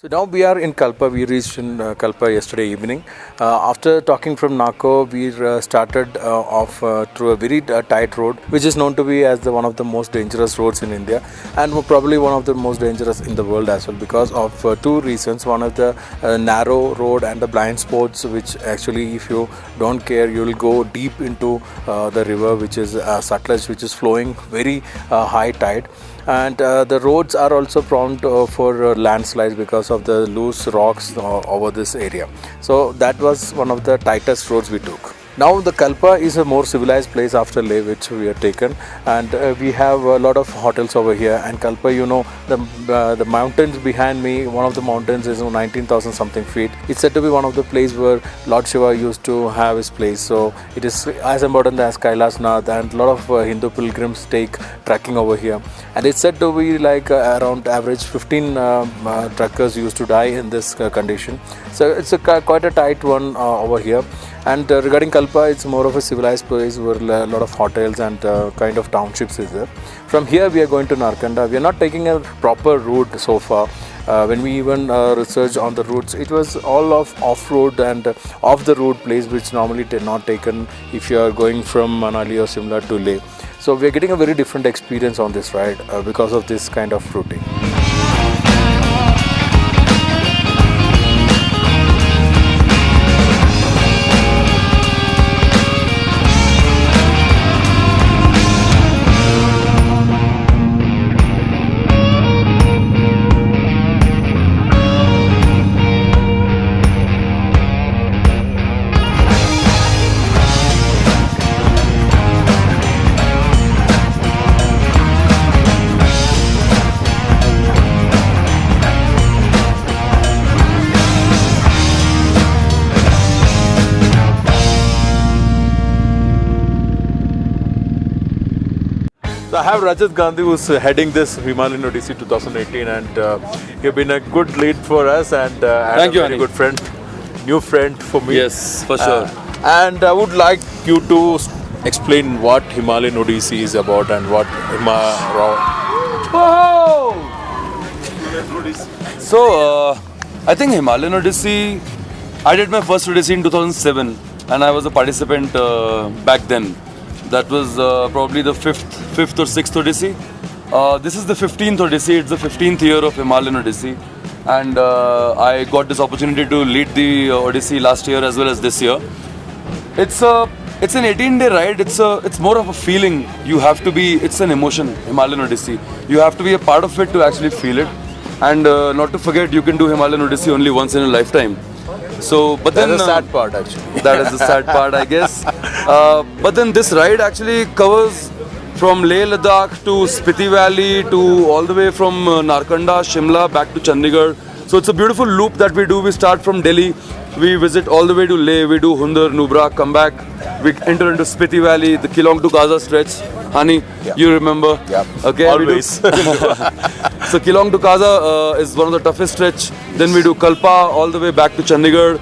So now we are in Kalpa. We reached in Kalpa yesterday evening. After talking from Nako, we started off through a very tight road, which is known to be as one of the most dangerous roads in India, and probably one of the most dangerous in the world as well, because of two reasons. One of the narrow road and the blind spots, which actually, if you don't care, you will go deep into the river, which is Sutlej, which is flowing very high tide. And the roads are also prone for landslides because of the loose rocks over this area. So that was one of the tightest roads we took. Now the Kalpa is a more civilized place after Leh, which we have taken, and we have a lot of hotels over here. And Kalpa, you know, the mountains behind me, one of the mountains is 19,000 something feet. It's said to be one of the places where Lord Shiva used to have his place. So it is as important as Kailasnath, and a lot of Hindu pilgrims take trekking over here. And it's said to be like around average 15 truckers used to die in this condition. So it's quite a tight one over here. And regarding Kalpa, it's more of a civilized place where a lot of hotels and kind of townships is there. From here we are going to Narkanda. We are not taking a proper route so far. When we even researched on the routes, it was all of off-road and off-the-road place, which normally not taken if you are going from Manali or Shimla to Leh. So we are getting a very different experience on this ride because of this kind of routing. So I have Rajat Gandhi, who's heading this Himalayan Odyssey 2018, and you've been a good lead for us, and Thank you, very good friend, new friend for me. Yes, for sure. And I would like you to explain what Himalayan Odyssey is about and what So, I think Himalayan Odyssey, I did my first Odyssey in 2007, and I was a participant back then. That was probably the fifth or sixth Odyssey. This is the 15th Odyssey. It's the 15th year of Himalayan Odyssey, and I got this opportunity to lead the Odyssey last year as well as this year. It's an 18-day ride. It's more of a feeling. You have to be. It's an emotion. Himalayan Odyssey. You have to be a part of it to actually feel it, and not to forget, you can do Himalayan Odyssey only once in a lifetime. So, but then that's the sad part actually. That is the sad part, I guess. But then this ride actually covers from Leh Ladakh to Spiti Valley to all the way from Narkanda, Shimla back to Chandigarh. So it's a beautiful loop that we do. We start from Delhi, we visit all the way to Leh, we do Hundar, Nubra, come back, we enter into Spiti Valley, the Kilong to Kaza stretch. Hani, you remember? Yeah. Okay. Always. So Kilong to Kaza is one of the toughest stretch. Then we do Kalpa all the way back to Chandigarh.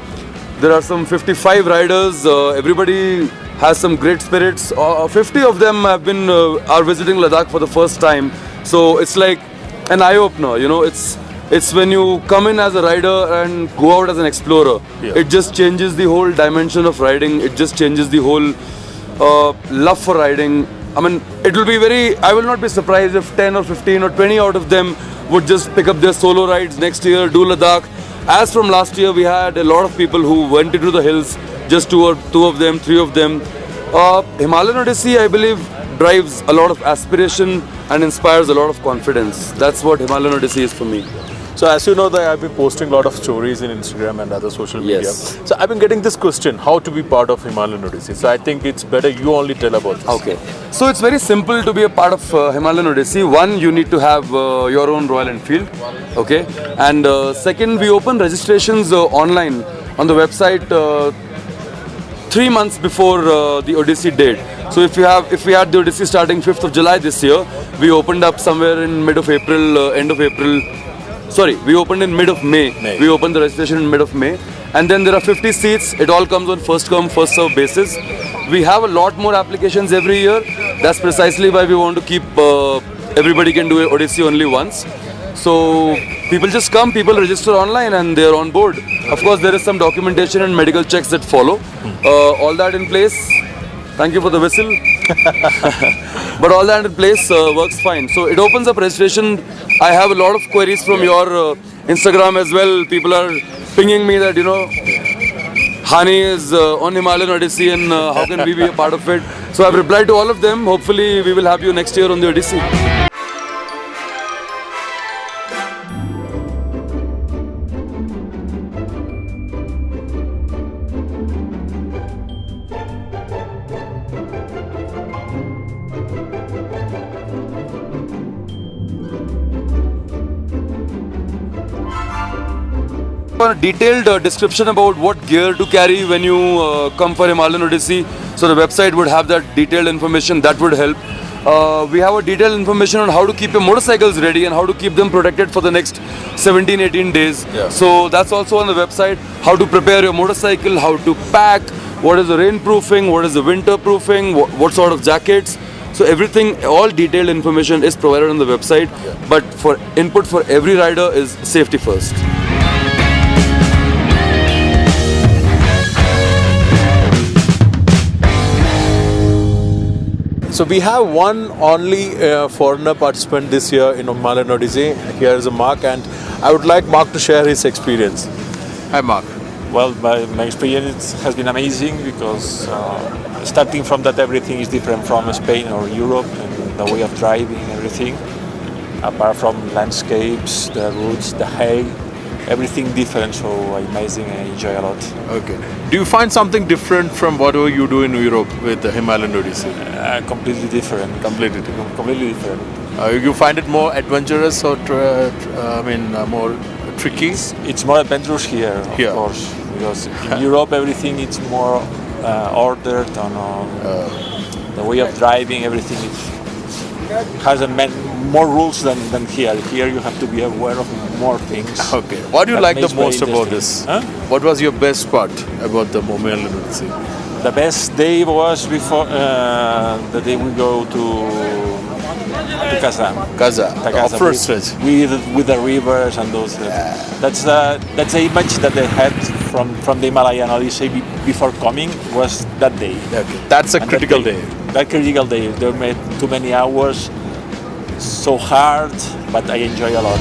There are some 55 riders. Everybody has some great spirits. 50 of them are visiting Ladakh for the first time. So it's like an eye opener. You know, it's when you come in as a rider and go out as an explorer. Yeah. It just changes the whole dimension of riding. It just changes the whole love for riding. I mean, it will be I will not be surprised if 10 or 15 or 20 out of them would just pick up their solo rides next year, do Ladakh. As from last year, we had a lot of people who went into the hills, just two of them, three of them. Himalayan Odyssey, I believe, drives a lot of aspiration and inspires a lot of confidence. That's what Himalayan Odyssey is for me. So as you know, that I've been posting a lot of stories in Instagram and other social media. Yes. So I've been getting this question, how to be part of Himalayan Odyssey. So I think it's better you only tell about this. Okay. So it's very simple to be a part of Himalayan Odyssey. One, you need to have your own Royal Enfield. Okay. And second, we open registrations online on the website 3 months before the Odyssey date. So if we had the Odyssey starting 5th of July this year, we opened up somewhere in mid of April, end of April. Sorry, we opened in mid of May. We opened the registration in mid of May. And then there are 50 seats. It all comes on first come, first serve basis. We have a lot more applications every year. That's precisely why we want to keep everybody can do Odyssey only once. So people just come, people register online and they are on board. Of course, there is some documentation and medical checks that follow. All that in place. Thank you for the whistle. But all that in place works fine. So it opens up registration. I have a lot of queries from your Instagram as well. People are pinging me that, Hani is on Himalayan Odyssey and how can we be a part of it? So I've replied to all of them. Hopefully we will have you next year on the Odyssey. A detailed description about what gear to carry when you come for Himalayan Odyssey. So the website would have that detailed information. That would help. We have a detailed information on how to keep your motorcycles ready and how to keep them protected for the next 17-18 days. Yeah. So that's also on the website. How to prepare your motorcycle, how to pack, what is the rainproofing, what is the winterproofing, what sort of jackets. So everything, all detailed information is provided on the website. Yeah. But for input for every rider is safety first. So we have one only foreigner participant this year in Himalayan Odyssey. Here is Mark, and I would like Mark to share his experience. Hi, Mark. Well, my experience has been amazing because starting from that everything is different from Spain or Europe, and the way of driving, everything. Apart from landscapes, the routes, the hay, everything different. So amazing, I enjoy a lot. Okay. Do you find something different from whatever you do in Europe with the Himalayan Odyssey? Completely different. Completely different. Completely different. You find it more adventurous or more tricky? It's more adventurous here, of course, because in Europe everything is more ordered and the way of driving, everything has more rules than here. Here you have to be aware of more things. Okay. What do you like the most about this? Huh? What was your best part about the Himalayan Odyssey? The best day was before the day we go to Kaza. Kaza. First stretch. With the rivers and those. That's the image that they had from the Himalayan Odyssey before coming was that day. Okay. That's a critical day. That critical day. They made too many hours, so hard, but I enjoy a lot.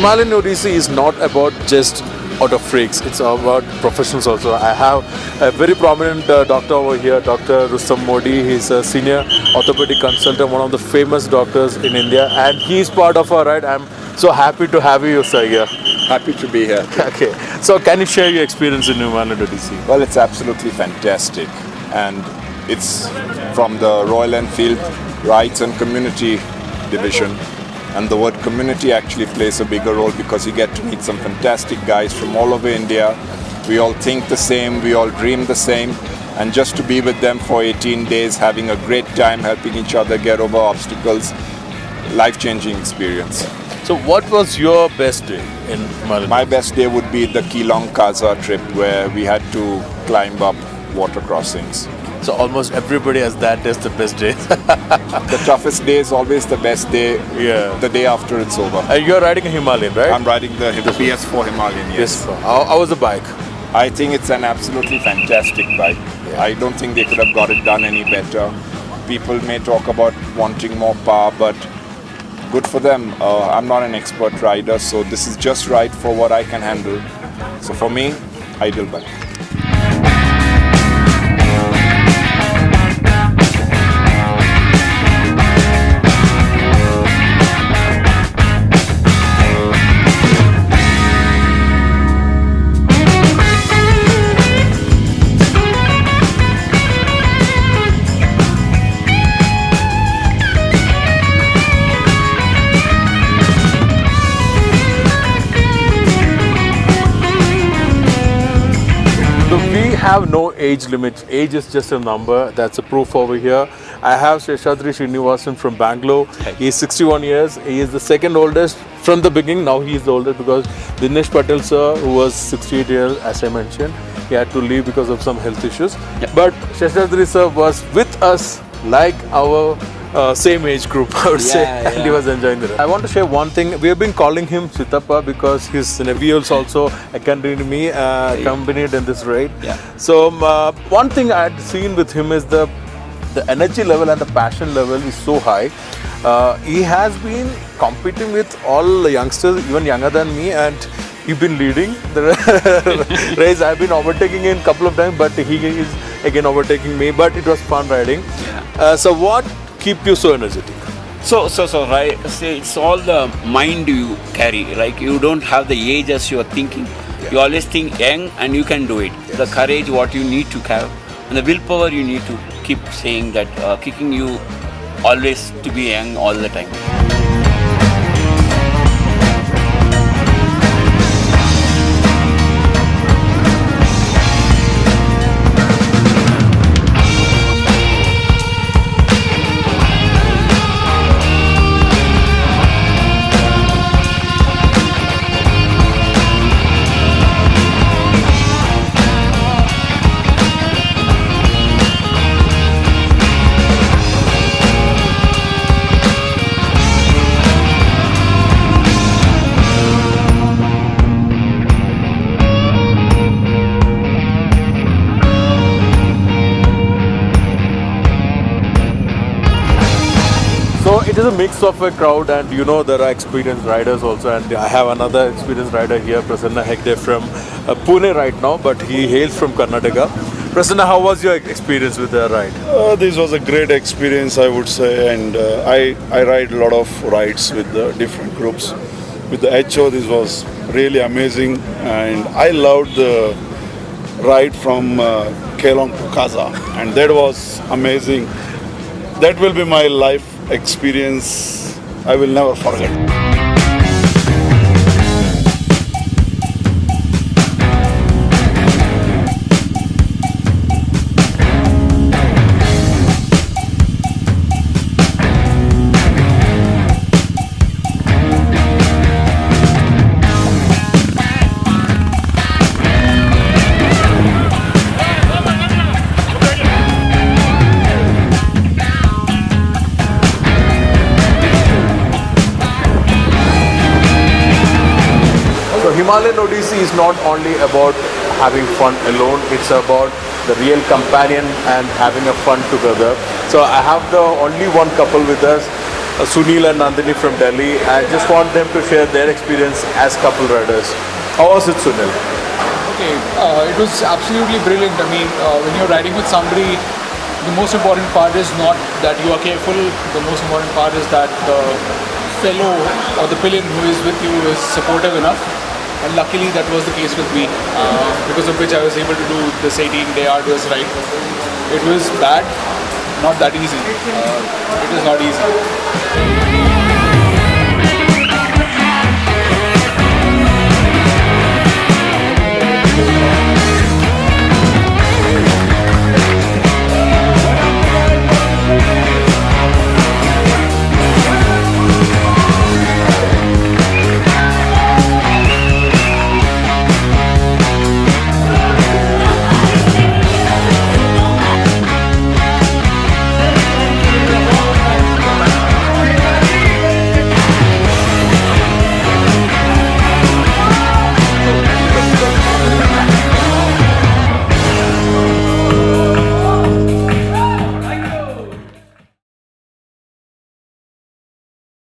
Himalayan Odyssey is not about just auto freaks, it's about professionals also. I have a very prominent doctor over here, Dr. Rustam Modi. He's a senior orthopedic consultant, one of the famous doctors in India, and he's part of our ride. I'm so happy to have you, sir, here. Happy to be here. Okay, so can you share your experience in Himalayan Odyssey? Well, it's absolutely fantastic, and it's from the Royal Enfield Rides and Community Division. And the word community actually plays a bigger role because you get to meet some fantastic guys from all over India. We all think the same, we all dream the same, and just to be with them for 18 days, having a great time, helping each other get over obstacles, life-changing experience. So what was your best day in Himalayan? My best day would be the Keelong Kaza trip where we had to climb up water crossings. So almost everybody has that as the best day. The toughest day is always the best day. Yeah. The day after it's over. And you're riding a Himalayan, right? I'm riding the PS4 Himalayan. Yes. How was the bike? I think it's an absolutely fantastic bike. Yeah. I don't think they could have got it done any better. People may talk about wanting more power, but good for them. I'm not an expert rider, so this is just right for what I can handle. So for me, ideal bike. have no age limit. Age is just a number. That's a proof over here. I have Seshadri Srinivasan from Bangalore. He is 61 years. He is the second oldest from the beginning. Now he is the oldest because Dinesh Patel sir, who was 68 years, as I mentioned, he had to leave because of some health issues. But Seshadri sir was with us like our same age group, I would say, and he was enjoying it. I want to share one thing. We have been calling him Chitappa because his nephews also accompanied in this ride. So one thing I had seen with him is the energy level and the passion level is so high. He has been competing with all the youngsters, even younger than me, and he's been leading the race. I've been overtaking him a couple of times, but he is again overtaking me. But it was fun riding. So what keep you so energetic? So right, say it's all the mind you carry. Like you don't have the age as you are thinking. You always think young and you can do it. The courage what you need to have and the willpower you need to keep saying that kicking you always to be young all the time. So it is a mix of a crowd, and you know there are experienced riders also, and I have another experienced rider here, Prasanna Hegde from Pune right now, but he hails from Karnataka. Prasanna, how was your experience with the ride? This was a great experience, I would say, and I ride a lot of rides with the different groups. With the HO, this was really amazing, and I loved the ride from Kelong to Kaza, and that was amazing. That will be my life experience. I will never forget. Himalayan Odyssey is not only about having fun alone, it's about the real companion and having a fun together. So I have the only one couple with us, Sunil and Nandini from Delhi. I just want them to share their experience as couple riders. How was it, Sunil? Okay, it was absolutely brilliant. I mean, when you're riding with somebody, the most important part is not that you are careful. The most important part is that the fellow or the pillion who is with you is supportive enough. And luckily that was the case with me, because of which I was able to do this 18-day arduous ride. It was bad, not that easy. It is not easy.